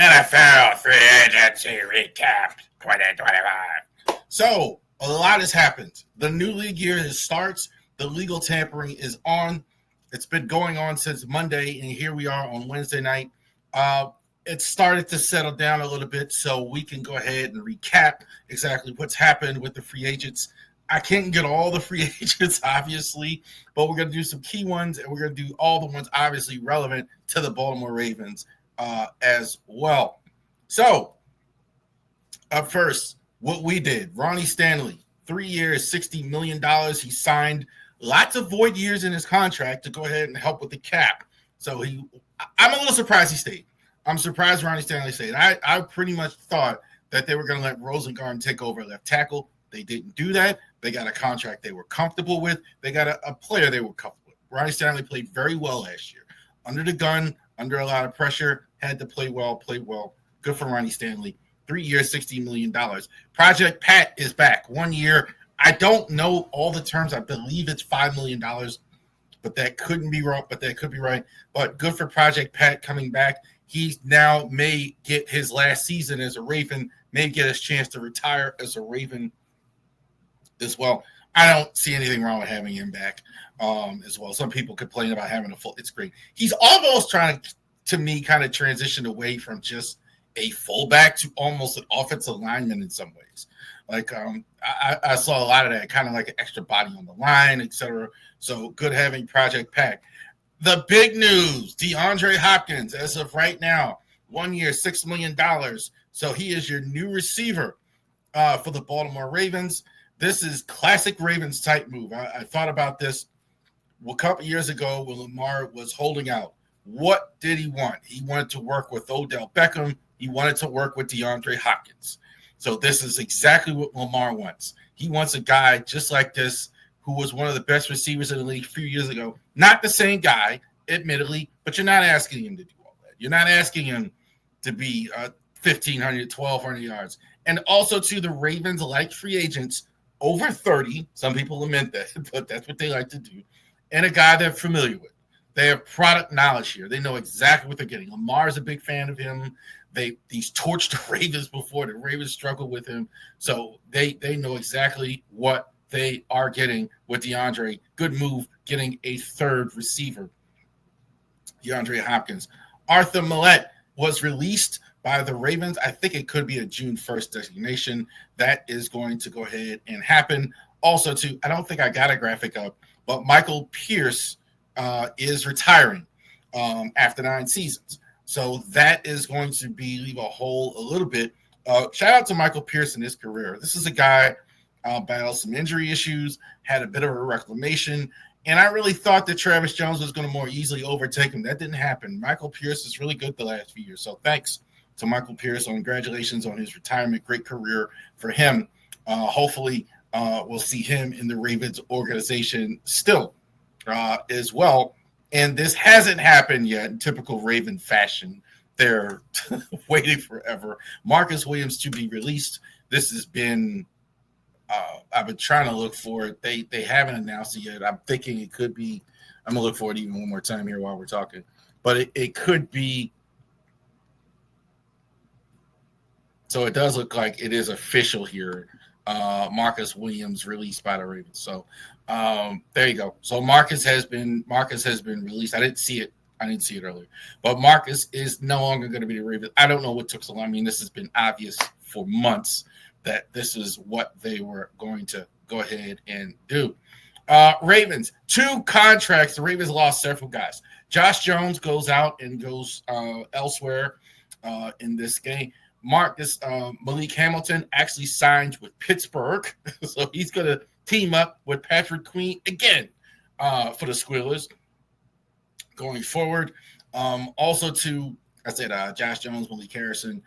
NFL free agency recap 2025. So, a lot has happened. The new league year starts. The legal tampering is on. It's been going on since Monday, and here we are on Wednesday night. It started to settle down a little bit, so we can go ahead and recap exactly what's happened with the free agents. I can't get all the free agents, obviously, but we're going to do some key ones, and we're going to do all the ones obviously relevant to the Baltimore Ravens as well. So, up first, what we did. Ronnie Stanley, 3 years, $60 million. He signed lots of void years in his contract to go ahead and help with the cap. So I'm a little surprised he stayed. I'm surprised Ronnie Stanley stayed. I pretty much thought that they were going to let Rosengarten take over left tackle. They didn't do that. They got a contract they were comfortable with. They got a player they were comfortable with. Ronnie Stanley played very well last year. Under the gun, under a lot of pressure, had to play well, played well. Good for Ronnie Stanley. 3 years, $60 million. Project Pat is back. 1 year. I don't know all the terms. I believe it's $5 million, but that couldn't be wrong, but that could be right. But good for Project Pat coming back. He now may get his last season as a Raven, may get his chance to retire as a Raven as well. I don't see anything wrong with having him back as well. Some people complain about having a full. It's great. He's almost trying to me kind of transition away from just a fullback to almost an offensive lineman in some ways. Like I saw a lot of that, kind of like an extra body on the line, etc. So good having Project Pat. The big news, DeAndre Hopkins, as of right now, 1 year, $6 million. So he is your new receiver for the Baltimore Ravens. This is classic Ravens type move. I thought about this a couple years ago when Lamar was holding out. What did he want? He wanted to work with Odell Beckham. He wanted to work with DeAndre Hopkins. So this is exactly what Lamar wants. He wants a guy just like this who was one of the best receivers in the league a few years ago. Not the same guy, admittedly, but you're not asking him to do all that. You're not asking him to be 1,500, 1,200 yards. And also to the Ravens, like free agents, over 30. Some people lament that, but that's what they like to do. And a guy they're familiar with. They have product knowledge here. They know exactly what they're getting. Lamar's a big fan of him. He's torched the Ravens before. The Ravens struggle with him. So they know exactly what they are getting with DeAndre. Good move, getting a third receiver. DeAndre Hopkins. Arthur Millette was released by the Ravens. I think it could be a June 1st designation. That is going to go ahead and happen. Also, too, I don't think I got a graphic up, but Michael Pierce is retiring after 9 seasons. So that is going to leave a hole a little bit. Shout out to Michael Pierce in his career. This is a guy battled some injury issues, had a bit of a reclamation, and I really thought that Travis Jones was going to more easily overtake him. That didn't happen. Michael Pierce is really good the last few years. So thanks to Michael Pierce. Congratulations on his retirement. Great career for him. Hopefully we'll see him in the Ravens organization still as well. And this hasn't happened yet in typical Raven fashion. They're waiting forever. Marcus Williams to be released. This has been I've been trying to look for it. They haven't announced it yet. I'm thinking it could be. I'm going to look for it even one more time here while we're talking. But it could be. So it does look like it is official here. Marcus Williams released by the Ravens. So there you go. So Marcus has been released. I didn't see it earlier. But Marcus is no longer going to be the Ravens. I don't know what took so long. I mean, this has been obvious for months that this is what they were going to go ahead and do. Ravens, 2 contracts. The Ravens lost several guys. Josh Jones goes out and goes elsewhere in this game. Malik Hamilton actually signed with Pittsburgh. So he's going to team up with Patrick Queen again for the Squealers going forward. Also to, I said Josh Jones, Malik Harrison.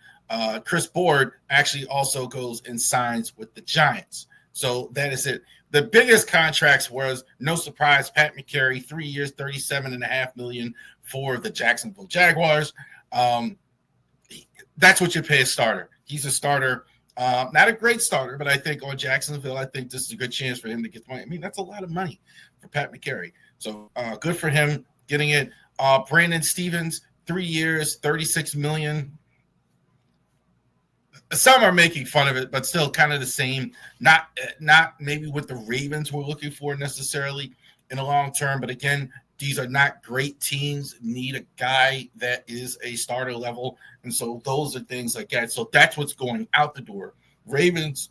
Chris Board actually also goes and signs with the Giants. So that is it. The biggest contracts was, no surprise, Pat McCary, 3 years, $37.5 million for the Jacksonville Jaguars. That's what you pay a starter. He's a starter. Not a great starter, but I think on Jacksonville, I think this is a good chance for him to get the money. I mean, that's a lot of money for Pat McCary. So good for him getting it. Brandon Stevens, 3 years, $36 million. some are making fun of it, but still kind of the same. Not maybe what the Ravens were looking for necessarily in the long term, but again, these are not great teams. Need a guy that is a starter level, and so those are things like that. So that's what's going out the door. Ravens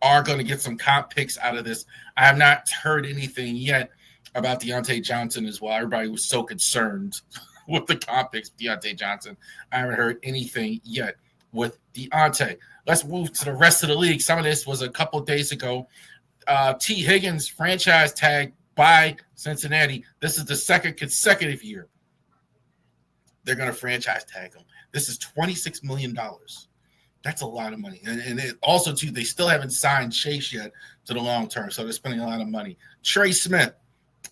are going to get some comp picks out of this. I have not heard anything yet about Deontay Johnson as well. Everybody was so concerned with the comp picks, Deontay Johnson. I haven't heard anything yet with Deontay. Let's move to the rest of the league. Some of this was a couple days ago. T. Higgins franchise tag by Cincinnati. This is the second consecutive year they're going to franchise tag him. This is $26 million. That's a lot of money. And it also, too, they still haven't signed Chase yet to the long term, so they're spending a lot of money. Trey Smith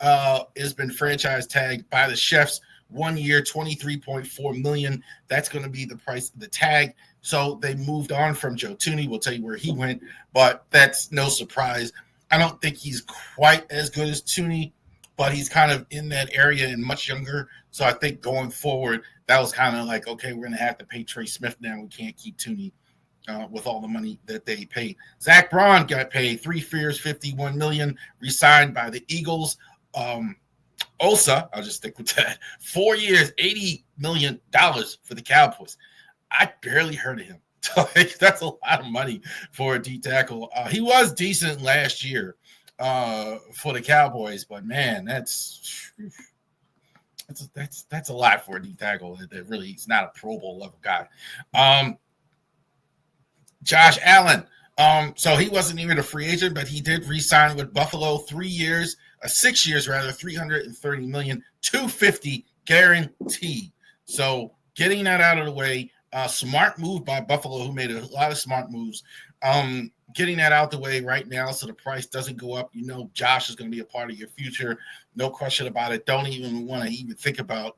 has been franchise tagged by the Chefs. 1 year, $23.4 million. That's going to be the price of the tag. So they moved on from Joe Thuney. We'll tell you where he went, but that's no surprise. I don't think he's quite as good as Thuney, but he's kind of in that area and much younger. So I think going forward, that was kind of like, okay, we're going to have to pay Trey Smith now. We can't keep Thuney with all the money that they paid. Zach Braun got paid 3 years, $51 million, re-signed by the Eagles. Osa, I'll just stick with that. 4 years, $80 million for the Cowboys. I barely heard of him. That's a lot of money for a D tackle. He was decent last year for the Cowboys, but man, that's a lot for a D tackle. That really is not a Pro Bowl level guy. Josh Allen. So he wasn't even a free agent, but he did re-sign with Buffalo 6 years, $330 million, $250 guaranteed. So getting that out of the way, smart move by Buffalo, who made a lot of smart moves. Getting that out the way right now so the price doesn't go up. You know, Josh is going to be a part of your future. No question about it. Don't even want to even think about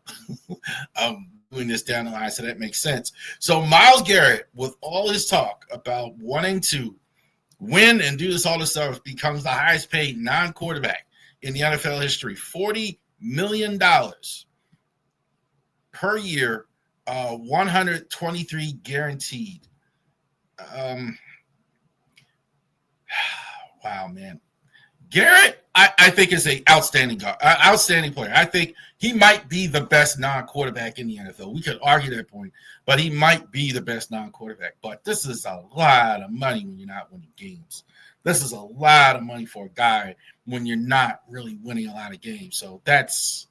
doing this down the line, so that makes sense. So Myles Garrett, with all his talk about wanting to win and do all this stuff, becomes the highest paid non-quarterback in the NFL history. $40 million per year, 123 guaranteed. Wow, man. Garrett, I think, is an outstanding player. I think he might be the best non-quarterback in the NFL. We could argue that point, but he might be the best non-quarterback. But this is a lot of money when you're not winning games. This is a lot of money for a guy when you're not really winning a lot of games. So that's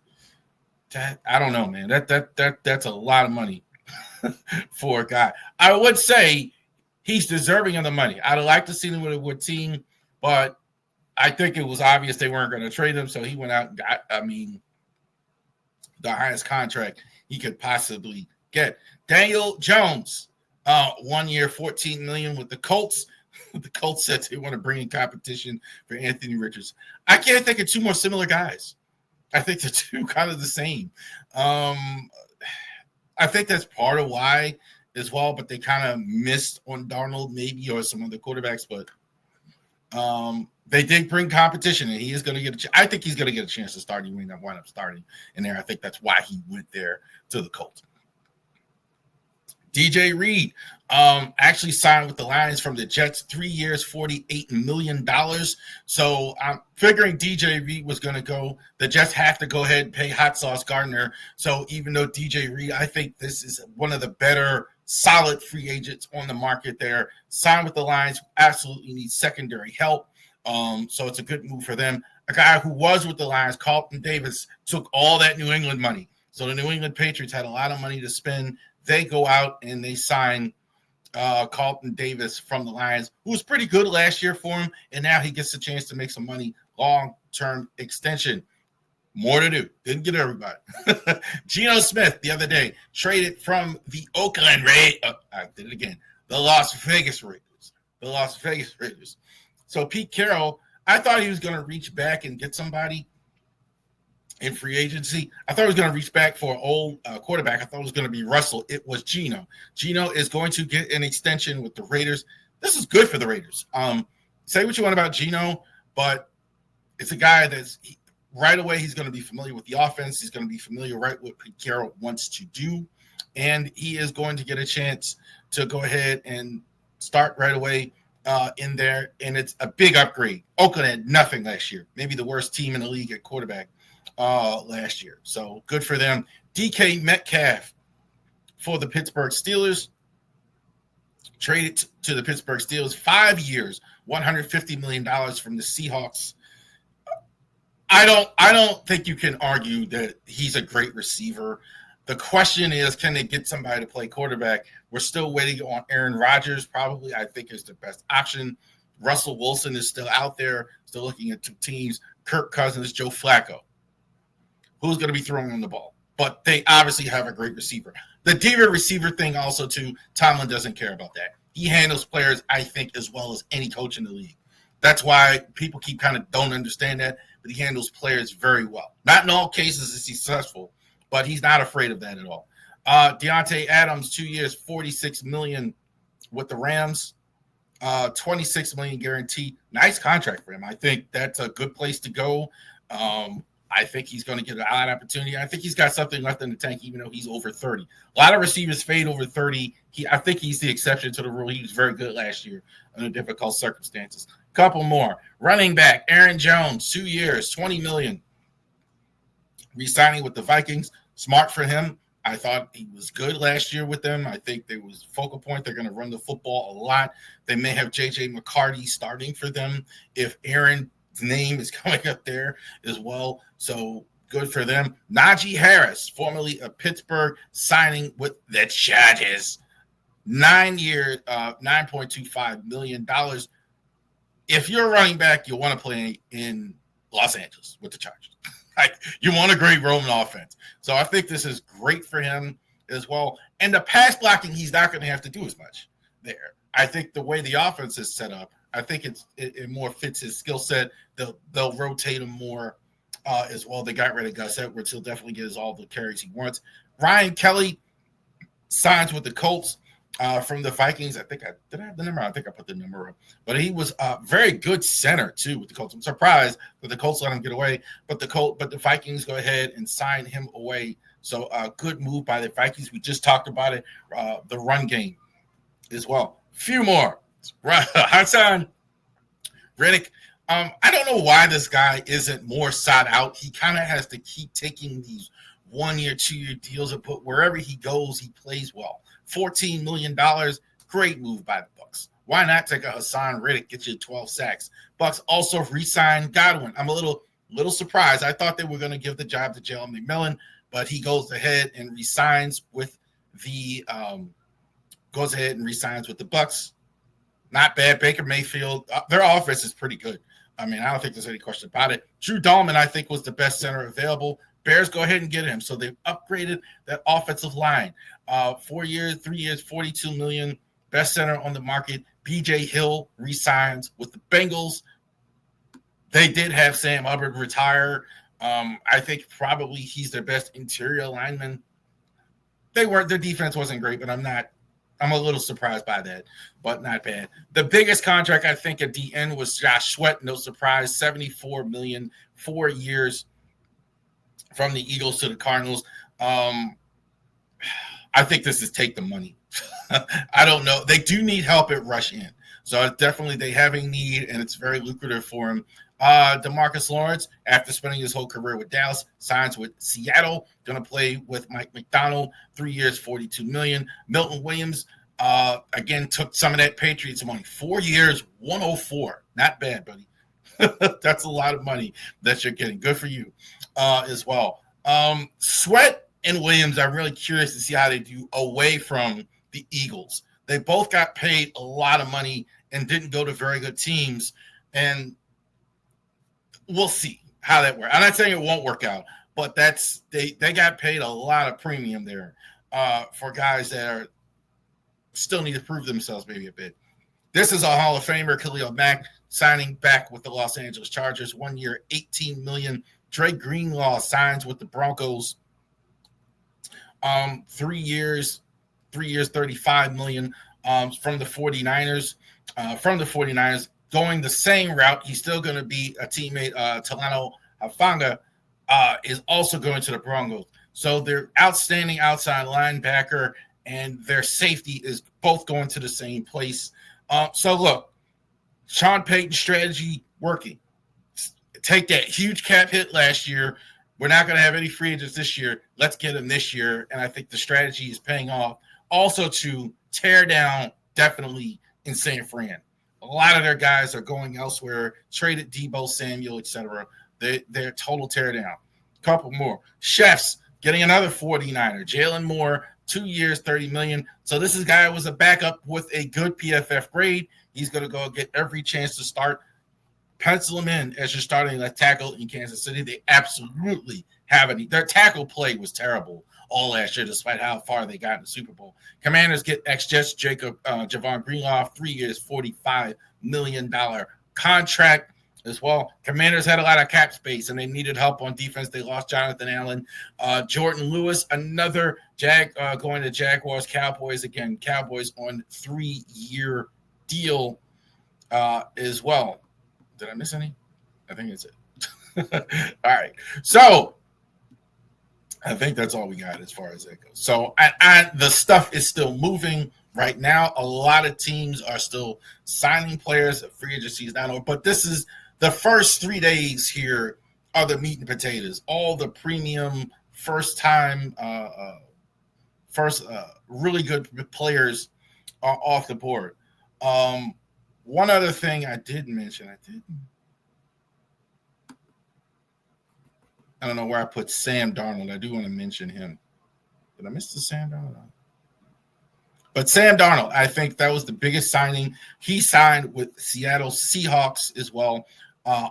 that. I don't know, man. That's a lot of money for a guy. I would say he's deserving of the money. I'd like to see him with a team, but I think it was obvious they weren't going to trade him, so he went out and got, the highest contract he could possibly get. Daniel Jones, 1 year, $14 million with the Colts. The Colts said they want to bring in competition for Anthony Richardson. I can't think of two more similar guys. I think the two kind of the same. I think that's part of why as well, but they kind of missed on Darnold maybe or some other quarterbacks, but they did bring competition, and he is going to get I think he's going to get a chance to start. He may not wind up starting in there. I think that's why he went there to the Colts. DJ Reed actually signed with the Lions from the Jets, 3 years, $48 million. So I'm figuring DJ Reed was going to go. The Jets have to go ahead and pay Hot Sauce Gardner. So even though DJ Reed, I think this is one of the better solid free agents on the market there. Signed with the Lions, absolutely needs secondary help. So it's a good move for them. A guy who was with the Lions, Carlton Davis, took all that New England money. So the New England Patriots had a lot of money to spend. They go out and they sign Carlton Davis from the Lions, who was pretty good last year for him, and now he gets a chance to make some money, long-term extension. More to do. Didn't get everybody. Geno Smith the other day traded from the Oakland Raiders. I did it again. The Las Vegas Raiders. So Pete Carroll, I thought he was going to reach back and get somebody in free agency. I thought he was going to reach back for an old quarterback. I thought it was going to be Russell. It was Geno. Geno is going to get an extension with the Raiders. This is good for the Raiders. Say what you want about Geno, but it's a guy that's right away he's going to be familiar with the offense. He's going to be familiar right with what Pete Carroll wants to do, and he is going to get a chance to go ahead and start right away in there, and it's a big upgrade. Oakland had nothing last year, maybe the worst team in the league at quarterback last year. So good for them. DK Metcalf for the Pittsburgh Steelers. Traded to the Pittsburgh Steelers, 5 years, $150 million from the Seahawks. I don't think you can argue that he's a great receiver. The question is, can they get somebody to play quarterback? We're still waiting on Aaron Rodgers, probably, I think, is the best option. Russell Wilson is still out there, still looking at two teams, Kirk Cousins, Joe Flacco. Who's going to be throwing on the ball? But they obviously have a great receiver. The diva receiver thing also, too, Tomlin doesn't care about that. He handles players, I think, as well as any coach in the league. That's why people keep kind of don't understand that, but he handles players very well. Not in all cases is he successful, but he's not afraid of that at all. Deontay Adams, 2 years, $46 million with the Rams, $26 million guaranteed. Nice contract for him. I think that's a good place to go. I think he's going to get an odd opportunity. I think he's got something left in the tank, even though he's over 30. A lot of receivers fade over 30. I think he's the exception to the rule. He was very good last year under difficult circumstances. Couple more. Running back, Aaron Jones, 2 years, $20 million. Re-signing with the Vikings. Smart for him. I thought he was good last year with them. I think there was a focal point. They're going to run the football a lot. They may have J.J. McCarthy starting for them if Aaron's name is coming up there as well. So good for them. Najee Harris, formerly of Pittsburgh, signing with the Chargers. 9 years, $9.25 million. If you're a running back, you want to play in Los Angeles with the Chargers. Like, you want a great Roman offense. So I think this is great for him as well. And the pass blocking, he's not going to have to do as much there. I think the way the offense is set up, I think it more fits his skill set. They'll rotate him more as well. They got rid of Gus Edwards. He'll definitely get all the carries he wants. Ryan Kelly signs with the Colts from the Vikings. Did I have the number? I think I put the number up. But he was a very good center, too, with the Colts. I'm surprised that the Colts let him get away. But the Vikings go ahead and sign him away. So a good move by the Vikings. We just talked about it. The run game as well. Few more. Hassan Reddick. I don't know why this guy isn't more sought out. He kind of has to keep taking these 1 year, 2 year deals and put wherever he goes, he plays well. $14 million, great move by the Bucks. Why not take a Hassan Reddick, get you 12 sacks? Bucks also re-signed Godwin. I'm a little surprised. I thought they were going to give the job to Jalen McMillan, but he goes ahead and re-signs with the Bucks. Not bad. Baker Mayfield, their offense is pretty good. I mean, I don't think there's any question about it. Drew Dalman, I think, was the best center available. Bears go ahead and get him. So they've upgraded that offensive line. 4 years, 3 years, $42 million. Best center on the market. B.J. Hill re-signs with the Bengals. They did have Sam Hubbard retire. I think probably he's their best interior lineman. Their defense wasn't great, but I'm a little surprised by that, but not bad. The biggest contract, I think, at the end was Josh Sweat. No surprise, $74 million, 4 years from the Eagles to the Cardinals. I think this is take the money. I don't know. They do need help at rush in. So definitely they have a need, and it's very lucrative for him. DeMarcus Lawrence, after spending his whole career with Dallas, signs with Seattle. Going to play with Mike McDonald, 3 years, $42 million. Milton Williams, again, took some of that Patriots money. 4 years, $104. Not bad, buddy. That's a lot of money that you're getting. Good for you as well. Sweat and Williams, I'm really curious to see how they do away from the Eagles. They both got paid a lot of money and didn't go to very good teams. And we'll see how that works. I'm not saying it won't work out, but they got paid a lot of premium there for guys that still need to prove themselves maybe a bit. This is a Hall of Famer, Khalil Mack, signing back with the Los Angeles Chargers. 1 year, $18 million. Dre Greenlaw signs with the Broncos. 3 years, $35 million from the 49ers. Going the same route, he's still going to be a teammate. Talano Hafanga is also going to the Broncos. So they're outstanding outside linebacker and their safety is both going to the same place. So look, Sean Payton's strategy working. Take that huge cap hit last year. We're not going to have any free agents this year. Let's get them this year. And I think the strategy is paying off. Also to tear down definitely in San Fran. A lot of their guys are going elsewhere, traded Debo Samuel, etc. They're total tear down. Couple more. Chefs getting another 49er. Jalen Moore, 2 years, $30 million. So this is a guy who was a backup with a good PFF grade. He's going to go get every chance to start. Pencil him in as you're starting a tackle in Kansas City. They absolutely have any. Their tackle play was terrible all last year, despite how far they got in the Super Bowl. Commanders get ex-Jets Javon Greenlaw, 3 years, $45 million contract as well. Commanders had a lot of cap space, and they needed help on defense. They lost Jonathan Allen. Jordan Lewis, another going to Jaguars. Cowboys again. Cowboys on 3-year deal as well. Did I miss any? I think that's it. All right. So I think that's all we got as far as that goes. So the stuff is still moving right now. A lot of teams are still signing players. Free agency is not over. But this is the first 3 days here are the meat and potatoes. All the premium first-time, really good players are off the board. One other thing I didn't mention, I don't know where I put Sam Darnold. I do want to mention him. Did I miss the Sam Darnold? But Sam Darnold, I think that was the biggest signing. He signed with Seattle Seahawks as well.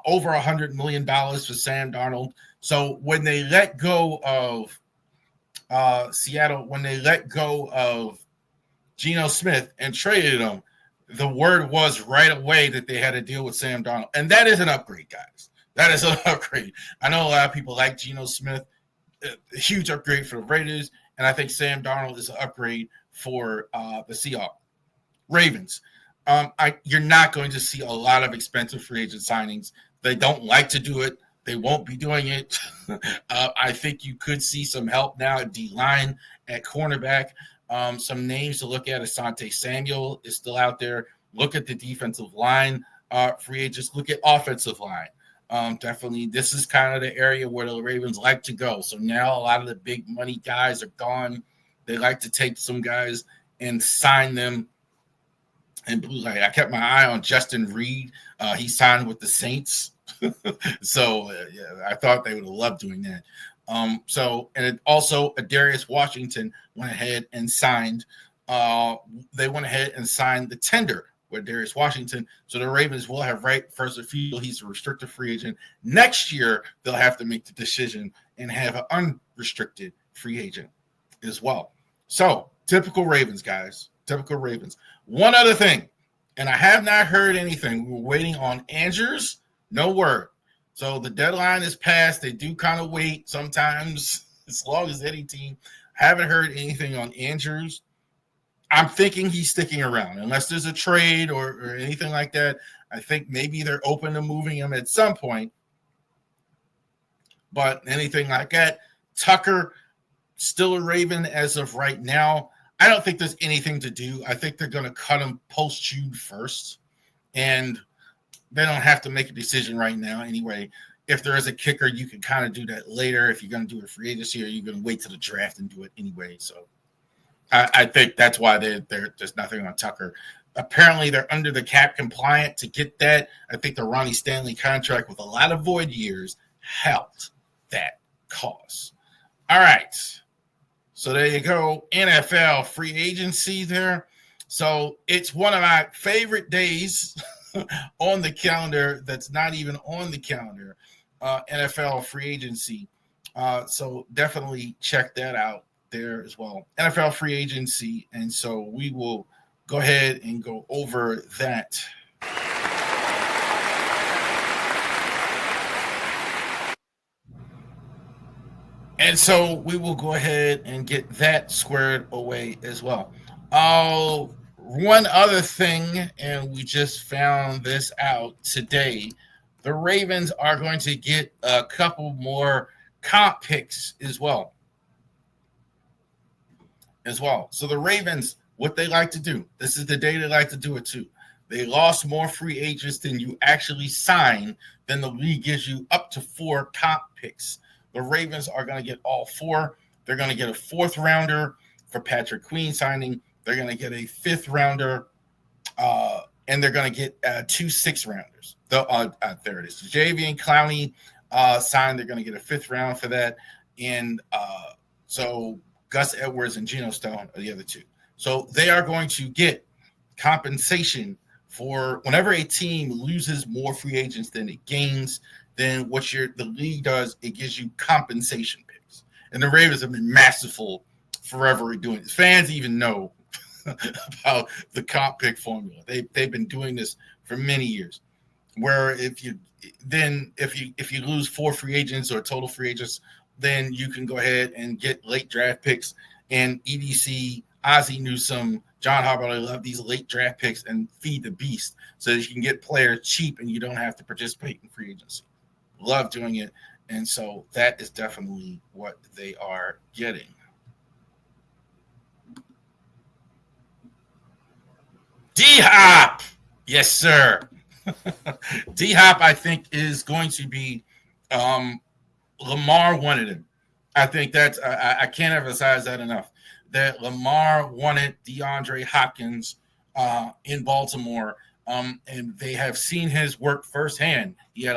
Over $100 million for Sam Darnold. So when they let go of Seattle, when they let go of Geno Smith and traded him, the word was right away that they had to deal with Sam Darnold. And that is an upgrade, guys. That is an upgrade. I know a lot of people like Geno Smith. A huge upgrade for the Raiders. And I think Sam Darnold is an upgrade for the Seahawks. Ravens. You're not going to see a lot of expensive free agent signings. They don't like to do it. They won't be doing it. I think you could see some help now at D-line, at cornerback. Some names to look at. Asante Samuel is still out there. Look at the defensive line. Free agents. Look at offensive line. Definitely, this is kind of the area where the Ravens like to go. So now a lot of the big money guys are gone. They like to take some guys and sign them in blue light. I kept my eye on Justin Reed. He signed with the Saints. So yeah, I thought they would have loved doing that. Also Darius Washington went ahead and signed. They went ahead and signed the tender with Darius Washington. So the Ravens will have right first refusal. He's a restricted free agent. Next year, they'll have to make the decision and have an unrestricted free agent as well. So typical Ravens, guys. Typical Ravens. One other thing, and I have not heard anything. We're waiting on Andrews. No word. So the deadline is passed. They do kind of wait sometimes, as long as any team. Haven't heard anything on Andrews. I'm thinking he's sticking around unless there's a trade or anything like that. I think maybe they're open to moving him at some point. But anything like that, Tucker, still a Raven as of right now. I don't think there's anything to do. I think they're going to cut him post-June 1st. And they don't have to make a decision right now anyway. If there is a kicker, you can kind of do that later. If you're going to do a free agency, or you're going to wait to the draft and do it anyway. So I think that's why there's nothing on Tucker. Apparently, they're under the cap compliant to get that. I think the Ronnie Stanley contract with a lot of void years helped that cause. All right. So there you go. NFL free agency there. So it's one of my favorite days on the calendar that's not even on the calendar, NFL free agency. So definitely check that out there as well. NFL free agency. And so we will go ahead and go over that. And so we will go ahead and get that squared away as well. One other thing, and we just found this out today, the Ravens are going to get a couple more comp picks as well. as well. So the Ravens, what they like to do, this is the day they like to do it too. They lost more free agents than you actually sign, then the league gives you up to 4 top picks. The Ravens are going to get all 4. They're going to get a 4th rounder for Patrick Queen signing. They're going to get a 5th rounder, and they're going to get 2 6th rounders. There it is. Javian Clowney signed. They're going to get a 5th round for that. And so Gus Edwards and Geno Stone are the other 2. So they are going to get compensation for whenever a team loses more free agents than it gains, then what the league does, it gives you compensation picks. And the Ravens have been masterful forever doing this. Fans even know about the comp pick formula. They've been doing this for many years. Where if you lose 4 free agents or total free agents, then you can go ahead and get late draft picks. And EDC, Ozzie Newsome, John Harbaugh, they love these late draft picks and feed the beast so that you can get players cheap and you don't have to participate in free agency. Love doing it. And so that is definitely what they are getting. D-Hop! Yes, sir. D-Hop, I think, is going to be Lamar wanted him. I think that's I can't emphasize that enough. That Lamar wanted DeAndre Hopkins in Baltimore, and they have seen his work firsthand. He had a